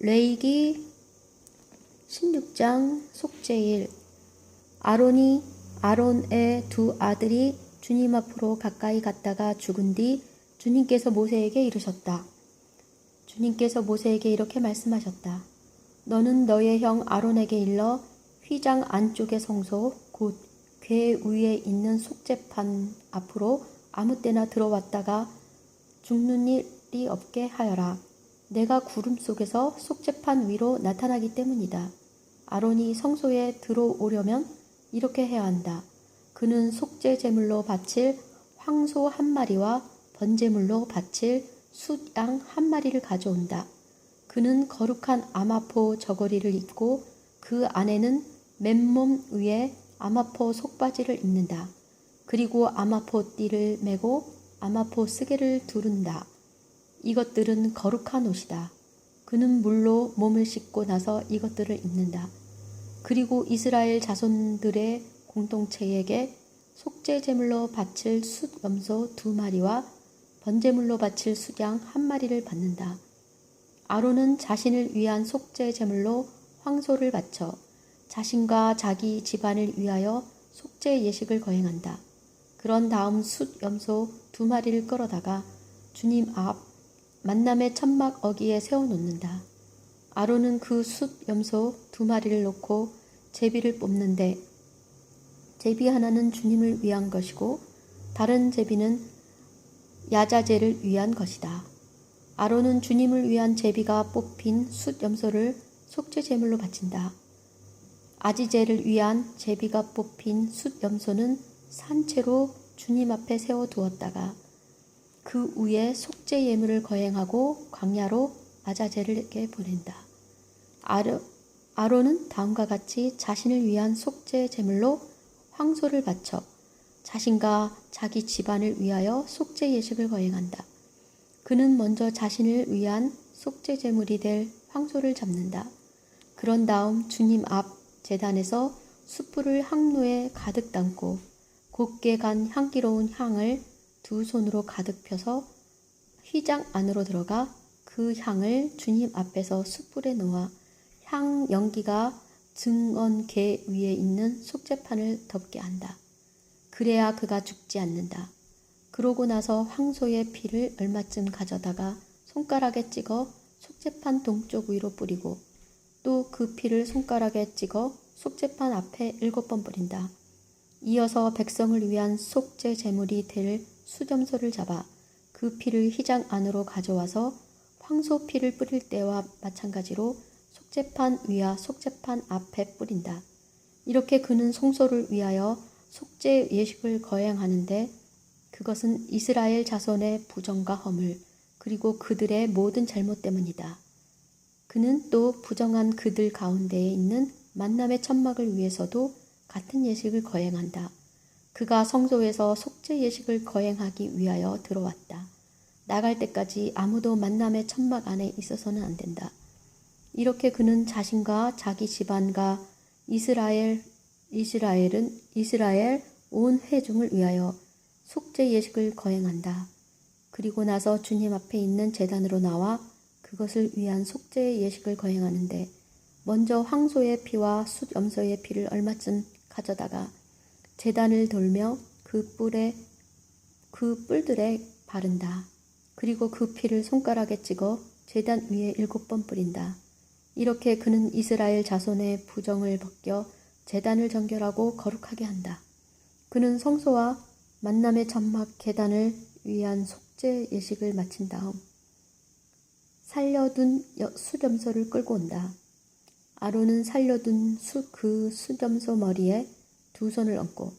레위기 16장 속죄일. 아론의 두 아들이 주님 앞으로 가까이 갔다가 죽은 뒤 주님께서 모세에게 이르셨다. 주님께서 모세에게 이렇게 말씀하셨다. 너는 너의 형 아론에게 일러 휘장 안쪽의 성소 곧 궤 위에 있는 속죄판 앞으로 아무 때나 들어왔다가 죽는 일이 없게 하여라. 내가 구름 속에서 속죄판 위로 나타나기 때문이다. 아론이 성소에 들어오려면 이렇게 해야 한다. 그는 속죄 제물로 바칠 황소 한 마리와 번제물로 바칠 숫양 한 마리를 가져온다. 그는 거룩한 아마포 저고리를 입고 그 안에는 맨몸 위에 아마포 속바지를 입는다. 그리고 아마포 띠를 메고 아마포 쓰개를 두른다. 이것들은 거룩한 옷이다. 그는 물로 몸을 씻고 나서 이것들을 입는다. 그리고 이스라엘 자손들의 공동체에게 속죄 제물로 바칠 숫염소 2마리와 번제물로 바칠 숫양 1마리를 받는다. 아론은 자신을 위한 속죄 제물로 황소를 바쳐 자신과 자기 집안을 위하여 속죄 예식을 거행한다. 그런 다음 숫염소 2마리를 끌어다가 주님 앞 만남의 천막 어귀에 세워놓는다. 아론은 그 숫염소 2마리를 놓고 제비를 뽑는데 제비 하나는 주님을 위한 것이고 다른 제비는 야자제를 위한 것이다. 아론은 주님을 위한 제비가 뽑힌 숫염소를 속죄 제물로 바친다. 아지제를 위한 제비가 뽑힌 숫염소는 산채로 주님 앞에 세워두었다가 그 위에 속죄 예물을 거행하고 광야로 아자제를에게 보낸다. 아론은 다음과 같이 자신을 위한 속죄 제물로 황소를 바쳐 자신과 자기 집안을 위하여 속죄 예식을 거행한다. 그는 먼저 자신을 위한 속죄 제물이 될 황소를 잡는다. 그런 다음 주님 앞 제단에서 숯불을 향로에 가득 담고 곱게 간 향기로운 향을 2손으로 가득 펴서 휘장 안으로 들어가 그 향을 주님 앞에서 숯불에 놓아 향 연기가 증언궤 위에 있는 속죄판을 덮게 한다. 그래야 그가 죽지 않는다. 그러고 나서 황소의 피를 얼마쯤 가져다가 손가락에 찍어 속죄판 동쪽 위로 뿌리고 또 그 피를 손가락에 찍어 속죄판 앞에 7번 뿌린다. 이어서 백성을 위한 속죄 제물이 될 숫염소를 잡아 그 피를 휘장 안으로 가져와서 황소 피를 뿌릴 때와 마찬가지로 속죄판 위와 속죄판 앞에 뿌린다. 이렇게 그는 성소를 위하여 속죄 예식을 거행하는데 그것은 이스라엘 자손의 부정과 허물 그리고 그들의 모든 잘못 때문이다. 그는 또 부정한 그들 가운데에 있는 만남의 천막을 위해서도 같은 예식을 거행한다. 그가 성소에서 속죄 예식을 거행하기 위하여 들어왔다. 나갈 때까지 아무도 만남의 천막 안에 있어서는 안 된다. 이렇게 그는 자신과 자기 집안과 이스라엘 온 회중을 위하여 속죄 예식을 거행한다. 그리고 나서 주님 앞에 있는 제단으로 나와 그것을 위한 속죄 예식을 거행하는데 먼저 황소의 피와 숫염소의 피를 얼마쯤 가져다가 제단을 돌며 그 뿔들에 바른다. 그리고 그 피를 손가락에 찍어 제단 위에 7번 뿌린다. 이렇게 그는 이스라엘 자손의 부정을 벗겨 제단을 정결하고 거룩하게 한다. 그는 성소와 만남의 천막 계단을 위한 속죄 예식을 마친 다음 살려둔 숫염소를 끌고 온다. 아론은 살려둔 그 숫염소 머리에 2손을 얹고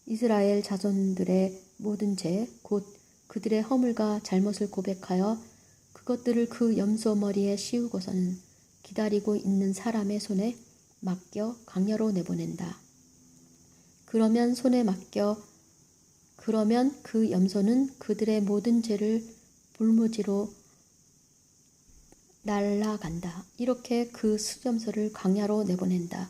이스라엘 자손들의 모든 죄, 곧 그들의 허물과 잘못을 고백하여 그것들을 그 염소 머리에 씌우고서는 기다리고 있는 사람의 손에 맡겨 광야로 내보낸다. 그러면 그 염소는 그들의 모든 죄를 불모지로 날아간다. 이렇게 그 숫염소를 광야로 내보낸다.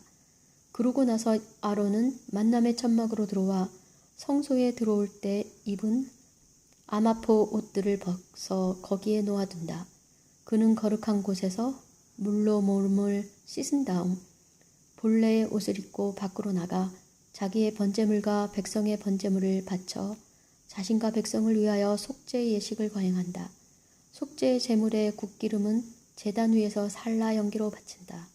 그러고 나서 아론은 만남의 천막으로 들어와 성소에 들어올 때 입은 아마포 옷들을 벗어 거기에 놓아둔다. 그는 거룩한 곳에서 물로 몸을 씻은 다음 본래의 옷을 입고 밖으로 나가 자기의 번제물과 백성의 번제물을 바쳐 자신과 백성을 위하여 속죄의 예식을 거행한다. 속죄의 제물의 국기름은 제단 위에서 살라 연기로 바친다.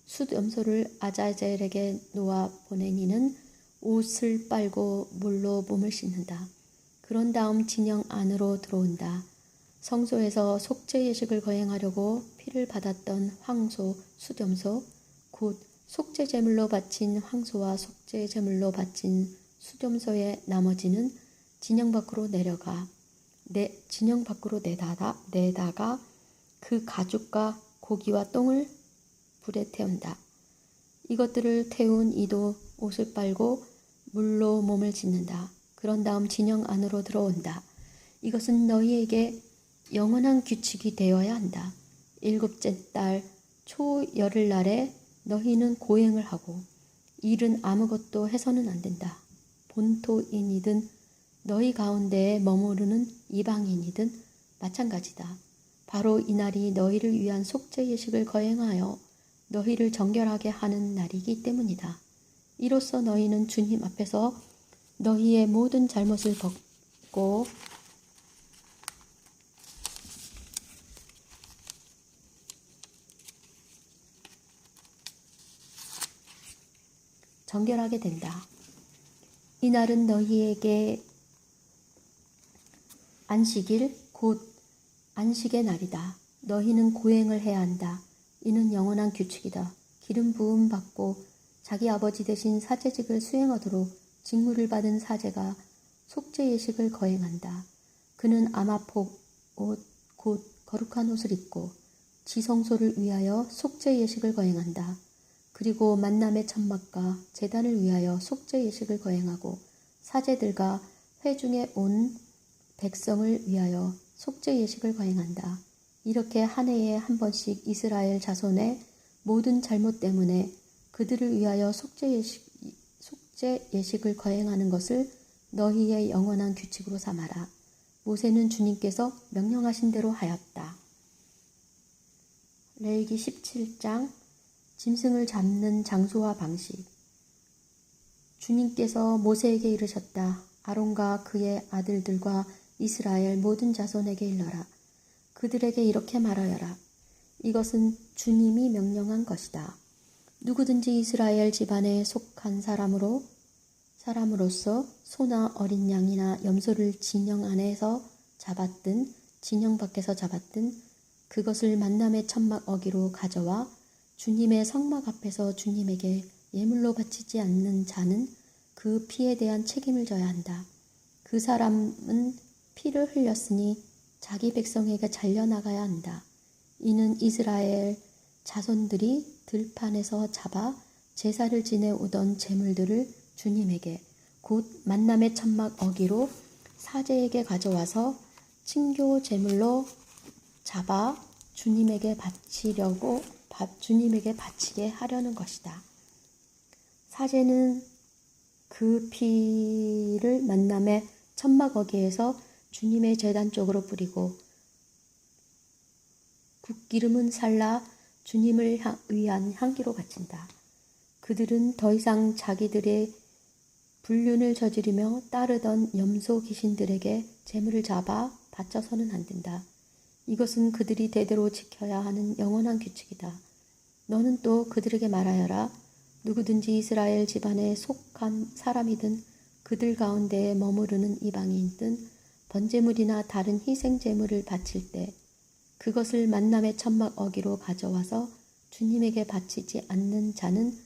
숫염소를 아자젤에게 놓아 보낸 이는 옷을 빨고 물로 몸을 씻는다. 그런 다음 진영 안으로 들어온다. 성소에서 속죄 예식을 거행하려고 피를 받았던 황소, 숫염소, 곧 속죄 제물로 바친 황소와 속죄 제물로 바친 숫염소의 나머지는 진영 밖으로 진영 밖으로 내다가 그 가죽과 고기와 똥을 불에 태운다. 이것들을 태운 이도 옷을 빨고 물로 몸을 씻는다. 그런 다음 진영 안으로 들어온다. 이것은 너희에게 영원한 규칙이 되어야 한다. 7째 달 초열흘날에 너희는 고행을 하고 일은 아무것도 해서는 안 된다. 본토인이든 너희 가운데에 머무르는 이방인이든 마찬가지다. 바로 이날이 너희를 위한 속죄 예식을 거행하여 너희를 정결하게 하는 날이기 때문이다. 이로써 너희는 주님 앞에서 너희의 모든 잘못을 벗고 정결하게 된다. 이날은 너희에게 안식일 곧 안식의 날이다. 너희는 고행을 해야 한다. 이는 영원한 규칙이다. 기름 부음 받고 자기 아버지 대신 사제직을 수행하도록 직무를 받은 사제가 속죄 예식을 거행한다. 그는 아마복 옷 곧 거룩한 옷을 입고 지성소를 위하여 속죄 예식을 거행한다. 그리고 만남의 천막과 제단을 위하여 속죄 예식을 거행하고 사제들과 회중에 온 백성을 위하여 속죄 예식을 거행한다. 이렇게 한 해에 한 번씩 이스라엘 자손의 모든 잘못 때문에 그들을 위하여 속죄 예식을 거행하는 것을 너희의 영원한 규칙으로 삼아라. 모세는 주님께서 명령하신 대로 하였다. 레위기 17장 짐승을 잡는 장소와 방식. 주님께서 모세에게 이르셨다. 아론과 그의 아들들과 이스라엘 모든 자손에게 일러라. 그들에게 이렇게 말하여라. 이것은 주님이 명령한 것이다. 누구든지 이스라엘 집안에 속한 사람으로서 소나 어린 양이나 염소를 진영 안에서 잡았든 진영 밖에서 잡았든 그것을 만남의 천막 어기로 가져와 주님의 성막 앞에서 주님에게 예물로 바치지 않는 자는 그 피에 대한 책임을 져야 한다. 그 사람은 피를 흘렸으니 자기 백성에게 잘려나가야 한다. 이는 이스라엘 자손들이 들판에서 잡아 제사를 지내오던 제물들을 주님에게 곧 만남의 천막 어기로 사제에게 가져와서 친교 제물로 잡아 주님에게 바치게 하려는 것이다. 사제는 그 피를 만남의 천막 어기에서 주님의 제단 쪽으로 뿌리고 국기름은 살라 주님을 위한 향기로 바친다. 그들은 더 이상 자기들의 불륜을 저지르며 따르던 염소 귀신들에게 제물을 잡아 바쳐서는 안 된다. 이것은 그들이 대대로 지켜야 하는 영원한 규칙이다. 너는 또 그들에게 말하여라. 누구든지 이스라엘 집안에 속한 사람이든 그들 가운데에 머무르는 이방인이든 번제물이나 다른 희생제물을 바칠 때 그것을 만남의 천막 어기로 가져와서 주님에게 바치지 않는 자는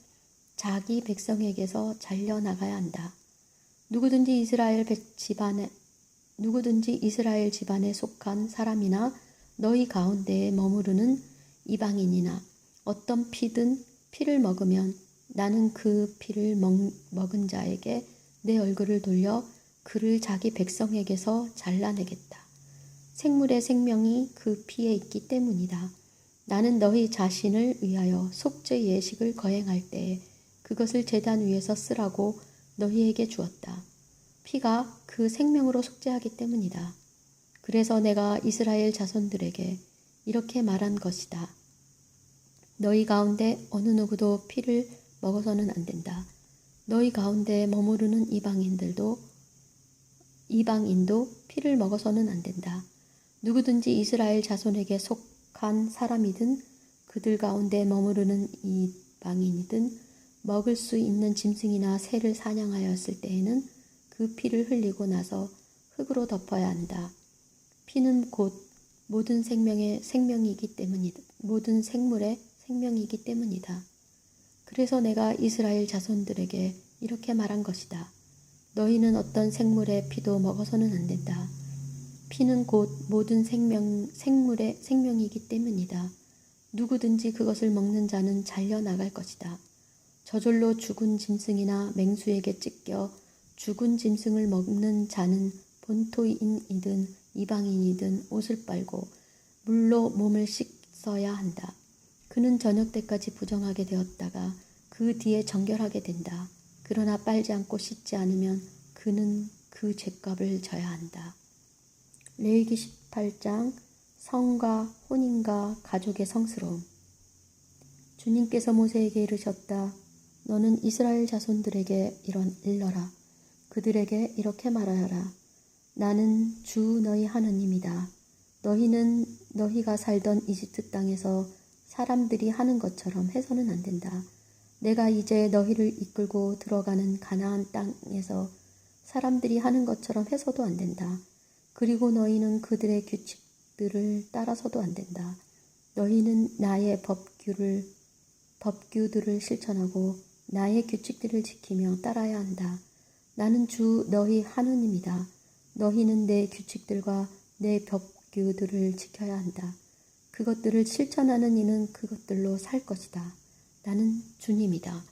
자기 백성에게서 잘려나가야 한다. 누구든지 이스라엘 집안에 속한 사람이나 너희 가운데에 머무르는 이방인이나 어떤 피를 먹으면 나는 그 피를 먹은 자에게 내 얼굴을 돌려 그를 자기 백성에게서 잘라내겠다. 생물의 생명이 그 피에 있기 때문이다. 나는 너희 자신을 위하여 속죄 예식을 거행할 때에 그것을 제단 위에서 쓰라고 너희에게 주었다. 피가 그 생명으로 속죄하기 때문이다. 그래서 내가 이스라엘 자손들에게 이렇게 말한 것이다. 너희 가운데 어느 누구도 피를 먹어서는 안 된다. 너희 가운데 머무르는 이방인도 피를 먹어서는 안 된다. 누구든지 이스라엘 자손에게 속한 사람이든 그들 가운데 머무르는 이방인이든 먹을 수 있는 짐승이나 새를 사냥하였을 때에는 그 피를 흘리고 나서 흙으로 덮어야 한다. 피는 곧 모든 생물의 생명이기 때문이다. 그래서 내가 이스라엘 자손들에게 이렇게 말한 것이다. 너희는 어떤 생물의 피도 먹어서는 안 된다. 피는 곧 모든 생물의 생명이기 때문이다. 누구든지 그것을 먹는 자는 잘려나갈 것이다. 저절로 죽은 짐승이나 맹수에게 찢겨 죽은 짐승을 먹는 자는 본토인이든 이방인이든 옷을 빨고 물로 몸을 씻어야 한다. 그는 저녁 때까지 부정하게 되었다가 그 뒤에 정결하게 된다. 그러나 빨지 않고 씻지 않으면 그는 그 죄값을 져야 한다. 레위기 18장 성과 혼인과 가족의 성스러움. 주님께서 모세에게 이르셨다. 너는 이스라엘 자손들에게 일러라. 그들에게 이렇게 말하여라. 나는 주 너희 하나님이다. 너희는 너희가 살던 이집트 땅에서 사람들이 하는 것처럼 해서는 안 된다. 내가 이제 너희를 이끌고 들어가는 가나안 땅에서 사람들이 하는 것처럼 해서도 안 된다. 그리고 너희는 그들의 규칙들을 따라서도 안 된다. 너희는 나의 법규들을 실천하고 나의 규칙들을 지키며 따라야 한다. 나는 주 너희 하느님이다. 너희는 내 규칙들과 내 법규들을 지켜야 한다. 그것들을 실천하는 이는 그것들로 살 것이다. 나는 주님이다.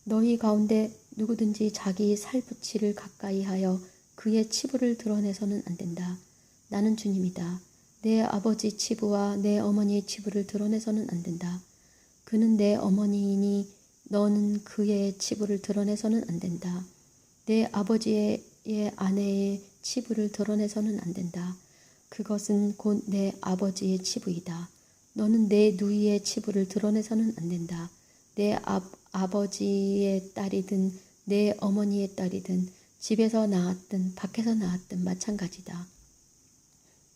너희 가운데 누구든지 자기 살붙이를 가까이 하여 그의 치부를 드러내서는 안 된다. 나는 주님이다. 내 아버지 치부와 내 어머니의 치부를 드러내서는 안 된다. 그는 내 어머니이니 너는 그의 치부를 드러내서는 안 된다. 내 아버지의 아내의 치부를 드러내서는 안 된다. 그것은 곧 내 아버지의 치부이다. 너는 내 누이의 치부를 드러내서는 안 된다. 내 아버지의 딸이든 내 어머니의 딸이든 집에서 낳았든 밖에서 낳았든 마찬가지다.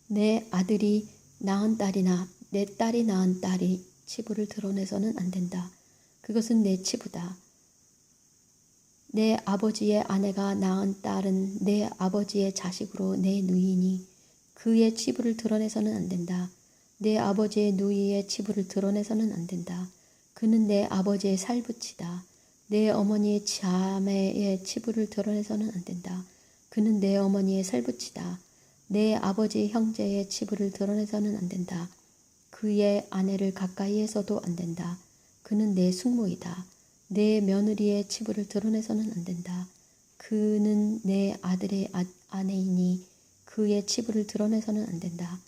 내 아들이 낳은 딸이나 내 딸이 낳은 딸이 치부를 드러내서는 안 된다. 그것은 내 치부다. 내 아버지의 아내가 낳은 딸은 내 아버지의 자식으로 내 누이니 그의 치부를 드러내서는 안 된다. 내 아버지의 누이의 치부를 드러내서는 안 된다. 그는 내 아버지의 살붙이다. 내 어머니의 자매의 치부를 드러내서는 안 된다. 그는 내 어머니의 살붙이다. 내 아버지 형제의 치부를 드러내서는 안 된다. 그의 아내를 가까이 해서도 안 된다. 그는 내 숙모이다. 내 며느리의 치부를 드러내서는 안 된다. 그는 내 아들의 아내이니 그의 치부를 드러내서는 안 된다.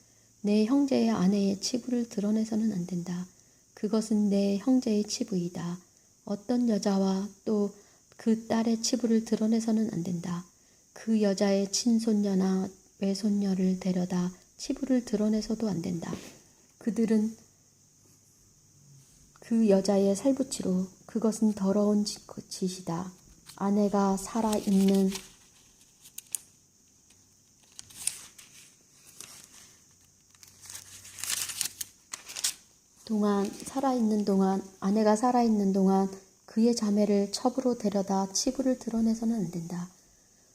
내 형제의 아내의 치부를 드러내서는 안 된다. 그것은 내 형제의 치부이다. 어떤 여자와 또 그 딸의 치부를 드러내서는 안 된다. 그 여자의 친손녀나 외손녀를 데려다 치부를 드러내서도 안 된다. 그들은 그 여자의 살붙이로 그것은 더러운 짓이다. 아내가 살아있는 아내가 살아있는 동안 그의 자매를 첩으로 데려다 치부를 드러내서는 안 된다.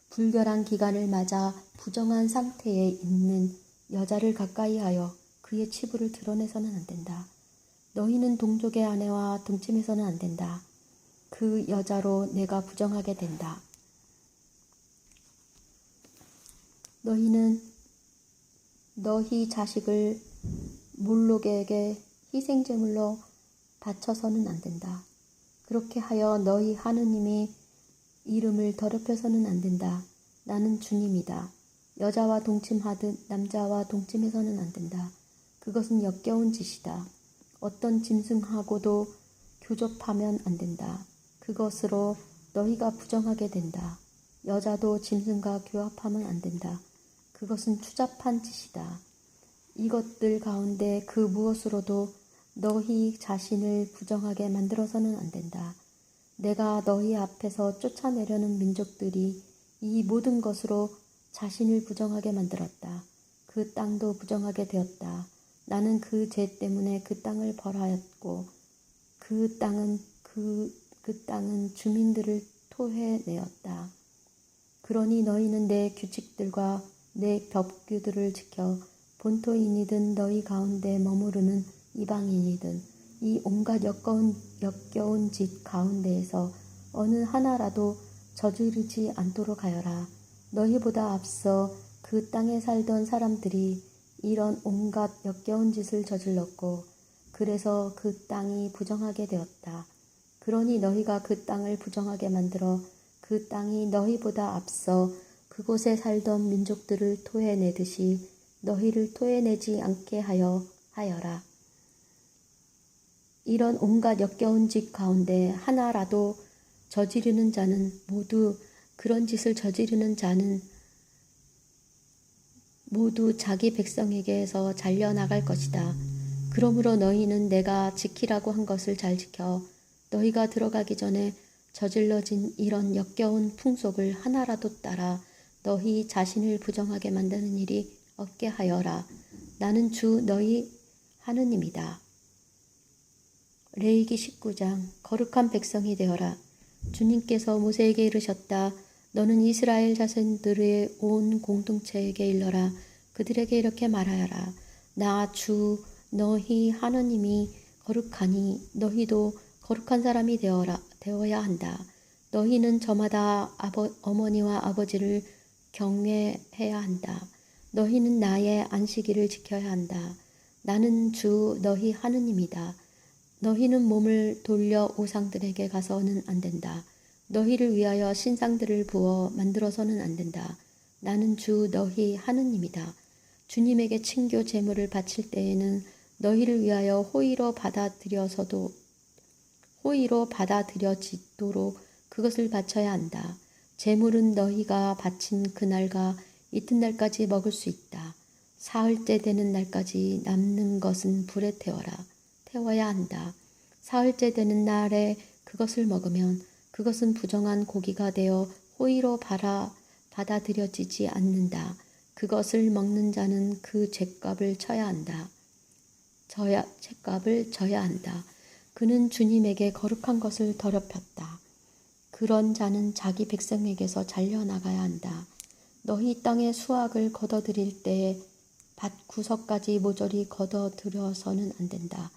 불결한 기간을 맞아 부정한 상태에 있는 여자를 가까이 하여 그의 치부를 드러내서는 안 된다. 너희는 동족의 아내와 동침해서는 안 된다. 그 여자로 내가 부정하게 된다. 너희는 너희 자식을 몰록에게 희생제물로 바쳐서는 안 된다. 그렇게 하여 너희 하느님의 이름을 더럽혀서는 안 된다. 나는 주님이다. 여자와 동침하듯 남자와 동침해서는 안 된다. 그것은 역겨운 짓이다. 어떤 짐승하고도 교접하면 안 된다. 그것으로 너희가 부정하게 된다. 여자도 짐승과 교합하면 안 된다. 그것은 추잡한 짓이다. 이것들 가운데 그 무엇으로도 너희 자신을 부정하게 만들어서는 안 된다. 내가 너희 앞에서 쫓아내려는 민족들이 이 모든 것으로 자신을 부정하게 만들었다. 그 땅도 부정하게 되었다. 나는 그 죄 때문에 그 땅을 벌하였고 그 땅은 주민들을 토해내었다. 그러니 너희는 내 규칙들과 내 법규들을 지켜 본토인이든 너희 가운데 머무르는 이방인이든 이 온갖 역겨운 짓 가운데에서 어느 하나라도 저지르지 않도록 하여라. 너희보다 앞서 그 땅에 살던 사람들이 이런 온갖 역겨운 짓을 저질렀고 그래서 그 땅이 부정하게 되었다. 그러니 너희가 그 땅을 부정하게 만들어 그 땅이 너희보다 앞서 그곳에 살던 민족들을 토해내듯이 너희를 토해내지 않게 하여라. 이런 온갖 역겨운 짓 가운데 하나라도 저지르는 자는 그런 짓을 저지르는 자는 모두 자기 백성에게서 잘려나갈 것이다. 그러므로 너희는 내가 지키라고 한 것을 잘 지켜 너희가 들어가기 전에 저질러진 이런 역겨운 풍속을 하나라도 따라 너희 자신을 부정하게 만드는 일이 없게 하여라. 나는 주 너희 하느님이다. 레위기 19장 거룩한 백성이 되어라. 주님께서 모세에게 이르셨다. 너는 이스라엘 자손들의 온 공동체에게 일러라. 그들에게 이렇게 말하여라. 나 주 너희 하느님이 거룩하니 너희도 거룩한 사람이 되어야 한다. 너희는 저마다 어머니와 아버지를 경외해야 한다. 너희는 나의 안식일을 지켜야 한다. 나는 주 너희 하느님이다. 너희는 몸을 돌려 우상들에게 가서는 안 된다. 너희를 위하여 신상들을 부어 만들어서는 안 된다. 나는 주 너희 하느님이다. 주님에게 친교 제물을 바칠 때에는 너희를 위하여 호의로 받아들여지도록 그것을 바쳐야 한다. 제물은 너희가 바친 그날과 이튿날까지 먹을 수 있다. 사흘째 되는 날까지 남는 것은 불에 태워야 한다. 사흘째 되는 날에 그것을 먹으면 그것은 부정한 고기가 되어 호의로 받아들여지지 않는다. 그것을 먹는 자는 그 죄값을 져야 한다. 그는 주님에게 거룩한 것을 더럽혔다. 그런 자는 자기 백성에게서 잘려나가야 한다. 너희 땅의 수확을 거둬들일 때에 밭 구석까지 모조리 거둬들여서는 안 된다.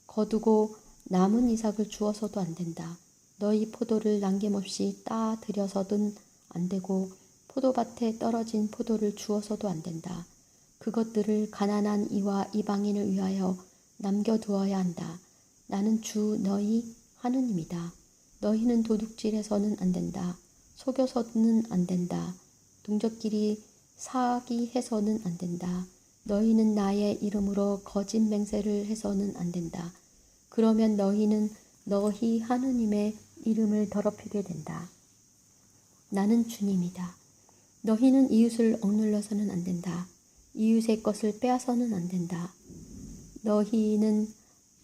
거두고 남은 이삭을 주어서도 안 된다. 너희 포도를 남김없이 따들여서든 안 되고 포도밭에 떨어진 포도를 주어서도 안 된다. 그것들을 가난한 이와 이방인을 위하여 남겨두어야 한다. 나는 주 너희 하느님이다. 너희는 도둑질해서는 안 된다. 속여서는 안 된다. 동족끼리 사기해서는 안 된다. 너희는 나의 이름으로 거짓 맹세를 해서는 안 된다. 그러면 너희는 너희 하느님의 이름을 더럽히게 된다. 나는 주님이다. 너희는 이웃을 억눌러서는 안 된다. 이웃의 것을 빼앗아서는 안 된다. 너희는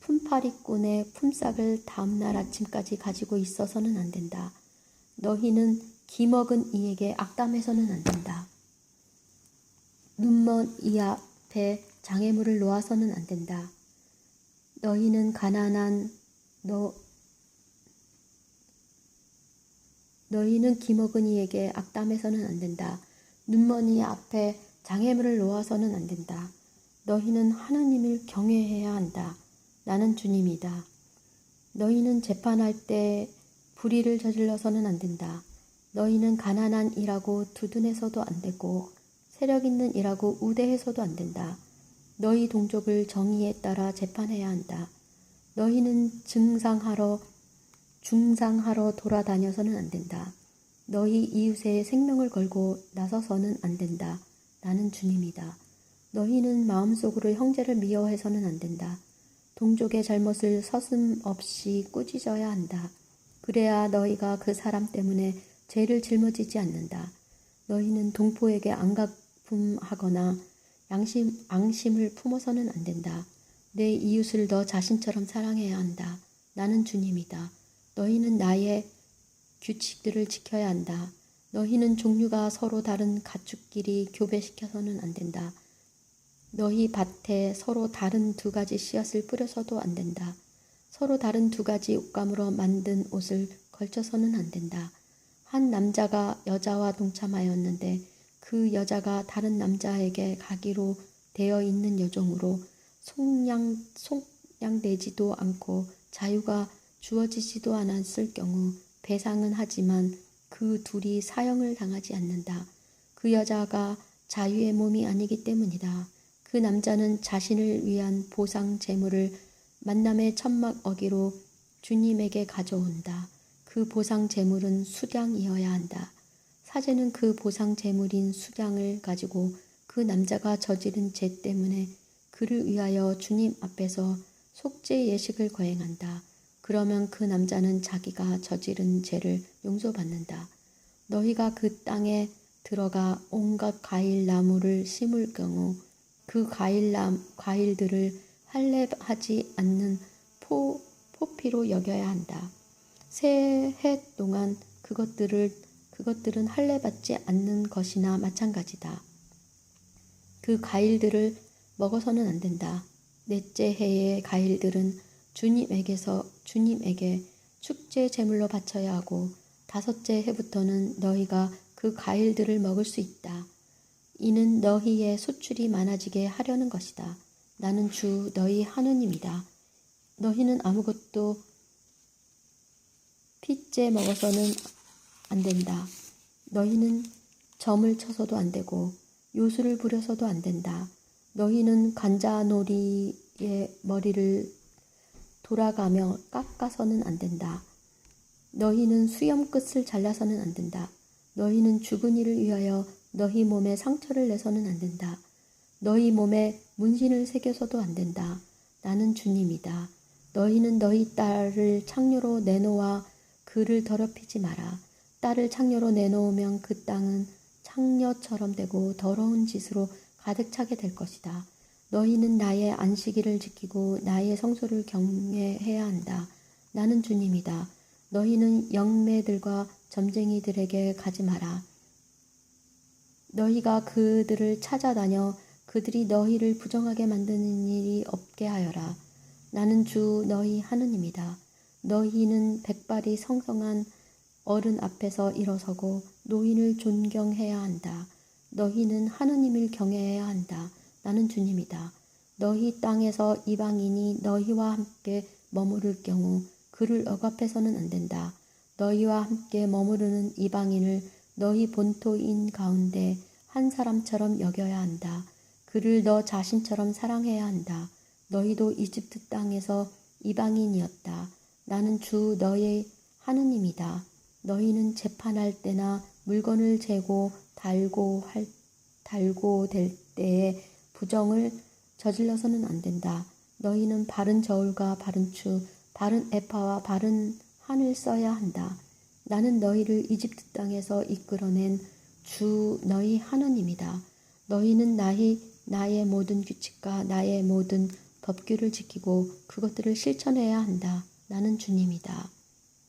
품팔이꾼의 품삯을 다음날 아침까지 가지고 있어서는 안 된다. 너희는 기먹은 이에게 악담해서는 안 된다. 눈먼 이 앞에 장애물을 놓아서는 안 된다. 너희는 너희는 기먹은 이에게 악담해서는 안 된다. 눈먼 이 앞에 장애물을 놓아서는 안 된다. 너희는 하느님을 경외해야 한다. 나는 주님이다. 너희는 재판할 때 불의를 저질러서는 안 된다. 너희는 가난한 이라고 두둔해서도 안 되고 세력 있는 이라고 우대해서도 안 된다. 너희 동족을 정의에 따라 재판해야 한다. 너희는 중상하러 돌아다녀서는 안 된다. 너희 이웃의 생명을 걸고 나서서는 안 된다. 나는 주님이다. 너희는 마음속으로 형제를 미워해서는 안 된다. 동족의 잘못을 서슴없이 꾸짖어야 한다. 그래야 너희가 그 사람 때문에 죄를 짊어지지 않는다. 너희는 동포에게 안가품하거나 앙심을 품어서는 안 된다. 내 이웃을 너 자신처럼 사랑해야 한다. 나는 주님이다. 너희는 나의 규칙들을 지켜야 한다. 너희는 종류가 서로 다른 가축끼리 교배시켜서는 안 된다. 너희 밭에 서로 다른 두 가지 씨앗을 뿌려서도 안 된다. 서로 다른 두 가지 옷감으로 만든 옷을 걸쳐서는 안 된다. 한 남자가 여자와 동참하였는데 그 여자가 다른 남자에게 가기로 되어 있는 여종으로 속량되지도 않고 자유가 주어지지도 않았을 경우 배상은 하지만 그 둘이 사형을 당하지 않는다. 그 여자가 자유의 몸이 아니기 때문이다. 그 남자는 자신을 위한 보상 제물을 만남의 천막 어기로 주님에게 가져온다. 그 보상 제물은 수량이어야 한다. 사제는 그 보상 제물인 수량을 가지고 그 남자가 저지른 죄 때문에 그를 위하여 주님 앞에서 속죄 예식을 거행한다. 그러면 그 남자는 자기가 저지른 죄를 용서받는다. 너희가 그 땅에 들어가 온갖 과일 나무를 심을 경우 그 과일들을 할례하지 않는 포피로 여겨야 한다. 새 해 동안 그것들은 할례받지 않는 것이나 마찬가지다. 그 과일들을 먹어서는 안 된다. 넷째 해의 과일들은 주님에게 축제 제물로 바쳐야 하고 다섯째 해부터는 너희가 그 과일들을 먹을 수 있다. 이는 너희의 소출이 많아지게 하려는 것이다. 나는 주 너희 하느님이다. 너희는 아무것도 핏째 먹어서는 안 된다. 너희는 점을 쳐서도 안 되고 요술을 부려서도 안 된다. 너희는 관자놀이의 머리를 돌아가며 깎아서는 안 된다. 너희는 수염 끝을 잘라서는 안 된다. 너희는 죽은 이를 위하여 너희 몸에 상처를 내서는 안 된다. 너희 몸에 문신을 새겨서도 안 된다. 나는 주님이다. 너희는 너희 딸을 창녀로 내놓아 그를 더럽히지 마라. 딸을 창녀로 내놓으면 그 땅은 창녀처럼 되고 더러운 짓으로 가득 차게 될 것이다. 너희는 나의 안식일을 지키고 나의 성소를 경외해야 한다. 나는 주님이다. 너희는 영매들과 점쟁이들에게 가지 마라. 너희가 그들을 찾아다녀 그들이 너희를 부정하게 만드는 일이 없게 하여라. 나는 주 너희 하느님이다. 너희는 백발이 성성한 어른 앞에서 일어서고 노인을 존경해야 한다. 너희는 하느님을 경외해야 한다. 나는 주님이다. 너희 땅에서 이방인이 너희와 함께 머무를 경우 그를 억압해서는 안 된다. 너희와 함께 머무르는 이방인을 너희 본토인 가운데 한 사람처럼 여겨야 한다. 그를 너 자신처럼 사랑해야 한다. 너희도 이집트 땅에서 이방인이었다. 나는 주 너희 하느님이다. 너희는 재판할 때나 물건을 재고 달고 될 때에 부정을 저질러서는 안 된다. 너희는 바른 저울과 바른 추, 바른 에파와 바른 한을 써야 한다. 나는 너희를 이집트 땅에서 이끌어낸 주 너희 하느님이다. 너희는 나의 모든 규칙과 나의 모든 법규를 지키고 그것들을 실천해야 한다. 나는 주님이다.